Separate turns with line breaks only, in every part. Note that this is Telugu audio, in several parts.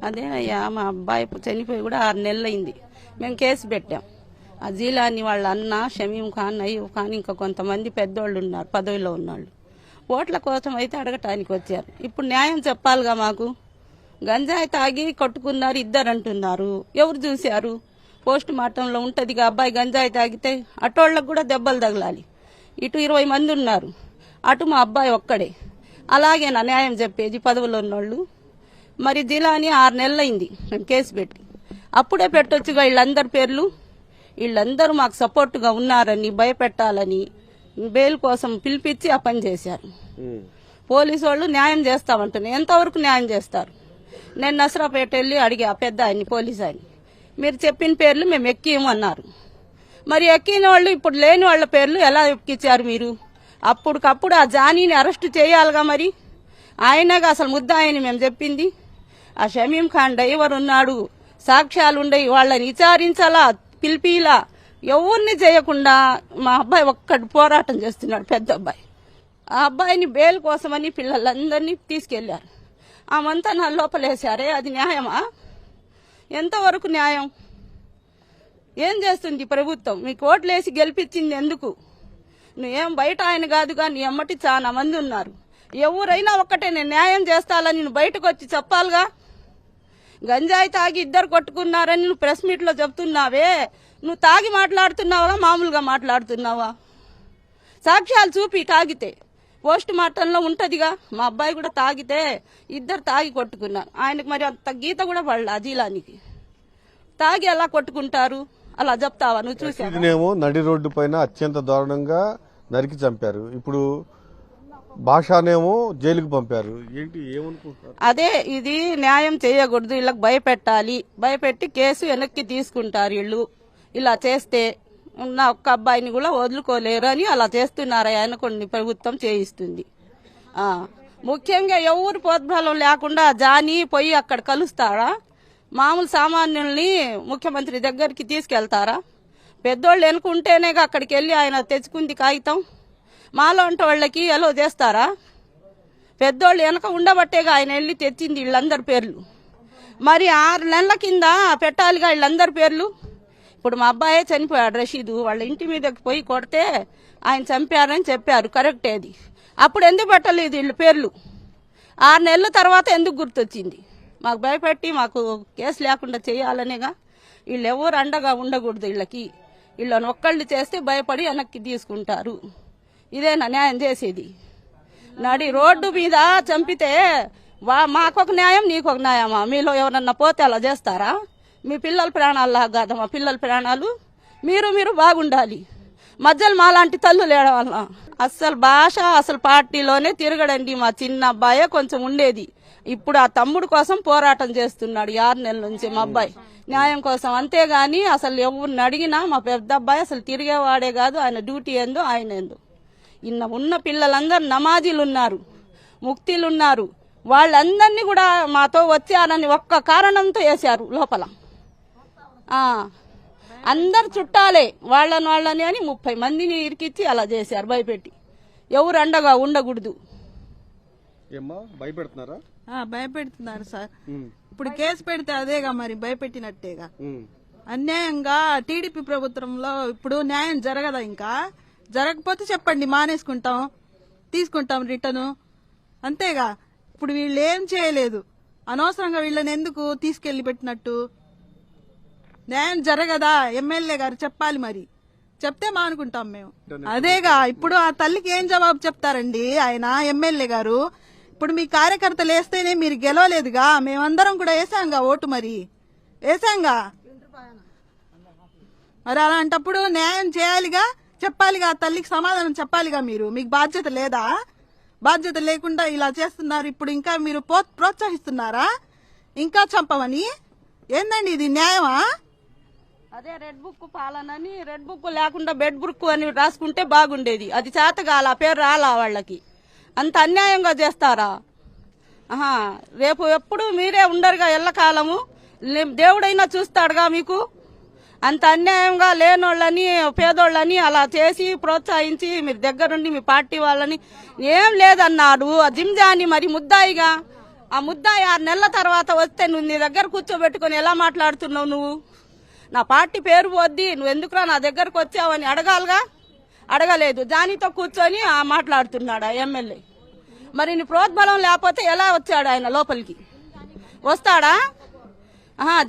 అదేనయ్యా, మా అబ్బాయి చనిపోయి కూడా 6 నెలలు అయింది. మేము కేసు పెట్టాం. ఆ జీలాని వాళ్ళ అన్న షమీం ఖాన్, అయ్యూబ్ ఖాన్, ఇంకా కొంతమంది పెద్దోళ్ళు ఉన్నారు, పదవిలో ఉన్నవాళ్ళు. ఓట్ల కోసం అయితే అడగటానికి వచ్చారు. ఇప్పుడు న్యాయం చెప్పాలిగా మాకు. గంజాయి తాగి కొట్టుకున్నారు ఇద్దరు అంటున్నారు. ఎవరు చూశారు? పోస్ట్ మార్టంలో ఉంటదిగా, అబ్బాయి గంజాయి తాగితే అటోళ్ళకు కూడా దెబ్బలు తగలాలి. ఇటు 20 మంది ఉన్నారు, అటు మా అబ్బాయి ఒక్కడే. అలాగే నా న్యాయం చెప్పేది పదవిలో ఉన్నోళ్ళు. మరి జిలాని 6 నెలలు అయింది మేము కేసు పెట్టి. అప్పుడే పెట్టొచ్చుగా వీళ్ళందరి పేర్లు. వీళ్ళందరూ మాకు సపోర్టుగా ఉన్నారని భయపెట్టాలని బెయిల్ కోసం పిలిపించి ఆ పని చేశారు. పోలీసు వాళ్ళు న్యాయం చేస్తామంటున్నారు. ఎంతవరకు న్యాయం చేస్తారు? నేను నసరాపేట వెళ్ళి అడిగా పెద్ద ఆయన్ని, పోలీసు ఆయన్ని, మీరు చెప్పిన పేర్లు మేము ఎక్కియమన్నారు. మరి ఎక్కిన వాళ్ళు ఇప్పుడు లేని వాళ్ళ పేర్లు ఎలా ఎక్కించారు మీరు? అప్పుడుకప్పుడు ఆ జానీని అరెస్టు చేయాలిగా. మరి ఆయనగా అసలు ముద్దాయని మేము చెప్పింది. ఆ షమీం ఖాన్ డ్రైవర్ ఉన్నాడు, సాక్ష్యాలు ఉండయి, వాళ్ళని విచారించాలా, పిలిపిలా, ఎవరిని చేయకుండా మా అబ్బాయి ఒక్కడు పోరాటం చేస్తున్నాడు, పెద్ద అబ్బాయి. ఆ అబ్బాయిని బెయిల్ కోసమని పిల్లలందరినీ తీసుకెళ్లారు. ఆమంతా నా లోపలేశారే, అది న్యాయమా? ఎంతవరకు న్యాయం? ఏం చేస్తుంది ప్రభుత్వం? మీకు ఓట్లేసి గెలిపించింది ఎందుకు? నువ్వేం బయట ఆయన కాదుగా, నీ అమ్మటి చాలా మంది ఉన్నారు. ఎవరైనా ఒక్కటే నేను న్యాయం చేస్తాలని నువ్వు బయటకు వచ్చి చెప్పాలిగా. గంజాయి తాగి ఇద్దరు కొట్టుకున్నారని నువ్వు ప్రెస్ మీట్లో చెప్తున్నావే, నువ్వు తాగి మాట్లాడుతున్నావా మామూలుగా మాట్లాడుతున్నావా? సాక్ష్యాలు చూపి. తాగితే పోస్ట్ మార్టంలో ఉంటదిగా, మా అబ్బాయి కూడా తాగితే ఇద్దరు తాగి కొట్టుకున్నారు. ఆయనకు మరి అంత గీత కూడా పడలే అజీలానికి. తాగి ఎలా కొట్టుకుంటారు? అలా చెప్తావా? నువ్వు చూసావు.
నడి రోడ్డు పైన అత్యంత దారుణంగా నరికి చంపారు. ఇప్పుడు భాషనేమో జైలుకు పంపారు. ఏంటి ఏమనుకుంటారు?
అదే, ఇది న్యాయం చేయకూడదు, వీళ్ళకి భయపెట్టాలి. భయపెట్టి కేసు వెనక్కి తీసుకుంటారు వీళ్ళు. ఇలా చేస్తే ఉన్న ఒక్క అబ్బాయిని కూడా వదులుకోలేరు అని అలా చేస్తున్నారు. ఆయన కొన్ని ప్రభుత్వం చేయిస్తుంది. ముఖ్యంగా ఎవరు ప్రోద్బలం లేకుండా జానీ పోయి అక్కడ కలుస్తారా? మామూలు సామాన్యుల్ని ముఖ్యమంత్రి దగ్గరికి తీసుకెళ్తారా? పెద్దోళ్ళు వెనుకుంటేనేగా అక్కడికి వెళ్ళి ఆయన తెచ్చుకుంది కాగితం. మాలాంటి వాళ్ళకి ఎలా చేస్తారా? పెద్దోళ్ళు వెనక ఉండబట్టేగా ఆయన వెళ్ళి తెచ్చింది వీళ్ళందరి పేర్లు. మరి 6 నెలల కింద పెట్టాలిగా వీళ్ళందరి పేర్లు. ఇప్పుడు మా అబ్బాయే చనిపోయాడు, రషీదు. వాళ్ళ ఇంటి మీదకి పోయి కొడితే ఆయన చంపారని చెప్పారు, కరెక్టేది. అప్పుడు ఎందుకు పెట్టలేదు వీళ్ళ పేర్లు? 6 నెలల తర్వాత ఎందుకు గుర్తొచ్చింది? మాకు భయపెట్టి మాకు కేసు లేకుండా చేయాలనేగా. వీళ్ళు ఎవరు అండగా ఉండకూడదు వీళ్ళకి. వీళ్ళని ఒక్కళ్ళు చేస్తే భయపడి వెనక్కి తీసుకుంటారు. ఇదేనా న్యాయం చేసేది? నడి రోడ్డు మీద చంపితే మాకొక న్యాయం, నీకొక న్యాయమా? మీలో ఎవరన్నా పోతే అలా చేస్తారా? మీ పిల్లల ప్రాణాల్లా కాదా మా పిల్లల ప్రాణాలు? మీరు బాగుండాలి. మధ్యలో మాలాంటి తల్లు లేడం వల్ల అస్సలు భాష అసలు పార్టీలోనే తిరగడండి. మా చిన్న అబ్బాయే కొంచెం ఉండేది. ఇప్పుడు ఆ తమ్ముడు కోసం పోరాటం చేస్తున్నాడు 6 నెలల నుంచి మా అబ్బాయి, న్యాయం కోసం. అంతేగాని అసలు ఎవరిని అడిగినా మా పెద్ద అబ్బాయి అసలు తిరిగేవాడే కాదు. ఆయన డ్యూటీ ఏందో ఆయన ఏందో. ఉన్న పిల్లలందరూ నమాజీలు ఉన్నారు, ముక్తిలు ఉన్నారు. వాళ్ళందరినీ కూడా మాతో వచ్చారని ఒక్క కారణంతో వేశారు లోపల. అందరు చుట్టాలే, వాళ్ళని అని 30 మందిని ఇరికిచ్చి అలా చేశారు భయపెట్టి. ఎవరు అండగా ఉండకూడదు.
భయపెడుతున్నారా?
భయపెడుతున్నారు సార్. ఇప్పుడు కేసు పెడితే అదేగా మరి భయపెట్టినట్టేగా. అన్యాయంగా టీడీపీ ప్రభుత్వంలో ఇప్పుడు న్యాయం జరగదా? ఇంకా జరగకపోతే చెప్పండి, మానేసుకుంటాం, తీసుకుంటాం రిటర్ను, అంతేగా. ఇప్పుడు వీళ్ళు ఏం చేయలేదు, అనవసరంగా వీళ్ళని ఎందుకు తీసుకెళ్లి పెట్టినట్టు? న్యాయం జరగదా? ఎమ్మెల్యే గారు చెప్పాలి, మరి చెప్తే మానుకుంటాం మేము. అదేగా, ఇప్పుడు ఆ తల్లికి ఏం జవాబు చెప్తారండి ఆయన ఎమ్మెల్యే గారు? ఇప్పుడు మీ కార్యకర్తలు వేస్తేనే మీరు గెలవలేదుగా, మేమందరం కూడా వేసాంగా ఓటు, మరి వేసాంగా. మరి అలాంటప్పుడు న్యాయం చేయాలిగా, చెప్పాలిగా, తల్లికి సమాధానం చెప్పాలిగా. మీకు బాధ్యత లేదా? బాధ్యత లేకుండా ఇలా చేస్తున్నారు. ఇప్పుడు ఇంకా మీరు ప్రోత్సహిస్తున్నారా ఇంకా చంపమని? ఏందండి ఇది, న్యాయమా?
అదే రెడ్ బుక్ పాలనని, రెడ్ బుక్ లేకుండా బెడ్ బుక్ అని రాసుకుంటే బాగుండేది. అది చేతగాల, పేరు రాలా వాళ్ళకి. అంత అన్యాయంగా చేస్తారా? రేపు ఎప్పుడు మీరే ఉండరుగా ఎల్లకాలము. దేవుడైనా చూస్తాడుగా మీకు. అంత అన్యాయంగా లేనోళ్ళని, పేదోళ్ళని అలా చేసి ప్రోత్సహించి మీరు దగ్గరుండి మీ పార్టీ వాళ్ళని ఏం లేదన్నాడు. జిమ్జాని మరి ముద్దాయిగా ఆ ముద్దాయి 6 నెలల తర్వాత వస్తే నువ్వు నీ దగ్గర కూర్చోబెట్టుకొని ఎలా మాట్లాడుతున్నావు నువ్వు? నా పార్టీ పేరు పోద్ది, నువ్వు ఎందుకురా నా దగ్గరకు వచ్చావని అడగాలిగా, అడగలేదు. జానీతో కూర్చొని మాట్లాడుతున్నాడు ఆ ఎమ్మెల్యే. మరి నీ ప్రోద్బలం లేకపోతే ఎలా వచ్చాడు ఆయన లోపలికి? వస్తాడా?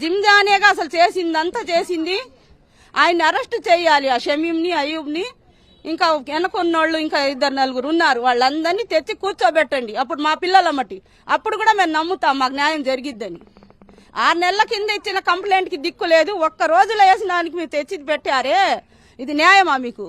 జిమ్ జానేగా అసలు చేసిందంతా చేసింది. ఆయన్ని అరెస్ట్ చేయాలి, ఆ షమీంని, అయ్యూబ్ని, ఇంకా వెనకొన్నోళ్ళు ఇంకా 2-4 ఉన్నారు. వాళ్ళందరినీ తెచ్చి కూర్చోబెట్టండి. అప్పుడు మా పిల్లలమ్మటి అప్పుడు కూడా మేము నమ్ముతాం మాకు న్యాయం జరిగిద్దని. 6 నెలల కింద ఇచ్చిన కంప్లైంట్కి దిక్కు లేదు. ఒక్క రోజులో వేసిన దానికి మీరు తెచ్చి పెట్టారే, ఇది న్యాయమా మీకు?